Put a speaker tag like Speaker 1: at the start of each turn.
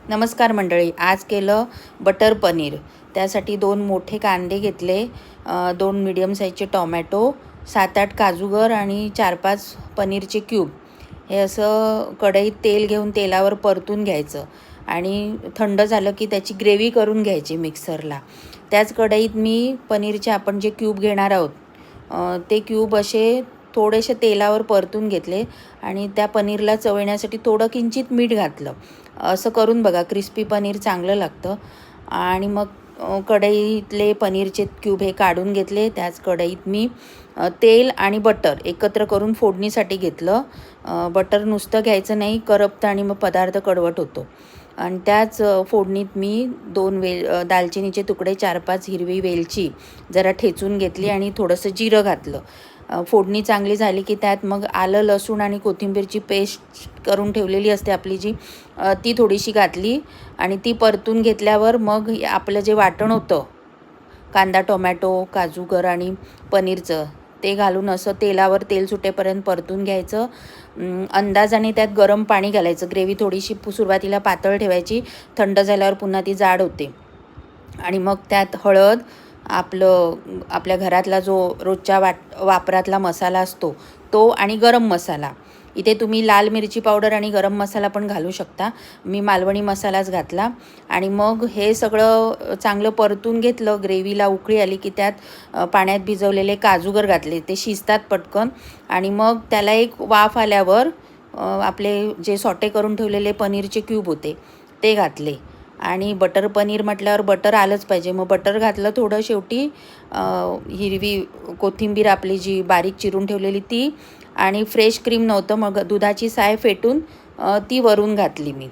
Speaker 1: नमस्कार मंडळी, आज केलं बटर पनीर. त्यासाठी 2 मोठे कांदे घेतले, 2 मीडियम साईजचे टोमॅटो, 7-8 काजूगर आणि 4-5 पनीरचे क्यूब. हे असं कढईत तेल घेऊन तेलावर परतून घ्यायचं आणि थंड झालं की त्याची ग्रेव्ही करून घ्यायची मिक्सरला. त्याच कढईत मी पनीरचे आपण जे क्यूब घेणार आहोत ते क्यूब असे थोडेसे तेलावर परतून घेतले आणि त्या पनीरला चवण्यासाठी थोडं किंचित मीठ घातलं. असं करून बघा, क्रिस्पी पनीर चांगलं लागतं. आणि मग कढईतले पनीरचे क्यूब हे काढून घेतले. त्याच कढईत मी तेल आणि बटर एकत्र करून फोडणीसाठी घेतलं. बटर नुसतं घ्यायचं नाही, करपतं आणि मग पदार्थ कडवट होतो. आणि त्याच फोडणीत मी 2 दालचिनीचे तुकडे, 4-5 हिरवी वेलची जरा ठेचून घेतली आणि थोडंसं जिरं घातलं. फोडणी चांगली झाली की त्यात मग आलं, लसूण आणि कोथिंबीरची पेस्ट करून ठेवलेली असते आपली जी, ती थोडीशी घातली आणि ती परतून घेतल्यावर मग आपलं जे वाटण होतं कांदा, टोमॅटो, काजूगर आणि पनीरचं, ते घालून असं तेलावर तेल सुटेपर्यंत परतून घ्यायचं. अंदाजाने त्यात गरम पाणी घालायचं. ग्रेव्ही थोडीशी सुरुवातीला पातळ ठेवायची, थंड झाल्यावर पुन्हा ती जाड होते. आणि मग त्यात हळद, आपल्या घरातला जो रोजच्या वापरातला मसाला असतो तो, आणि गरम मसाला. इथे तुम्ही लाल मिरची पावडर आणि गरम मसाला पण घालू शकता. मी मालवणी मसालाच घातला. आणि मग हे सगळं चांगलं परतून घेतलं. ग्रेव्हीला उकळी आली की त्यात पाण्यात भिजवलेले काजूगर घातले. ते शिजतात पटकन. आणि मग त्याला एक वाफ आल्यावर आपले जे सॉटे करून ठेवलेले पनीरचे क्यूब होते ते घातले. आणि बटर पनीर म्हटल्यावर बटर आलंच पाहिजे. मग बटर घातलं थोडं शेवटी. हिरवी कोथिंबीर आपली जी बारीक चिरून ठेवलेली ती, आणि फ्रेश क्रीम नव्हतं, मग दुधाची साय फेटून ती वरून घातली मी.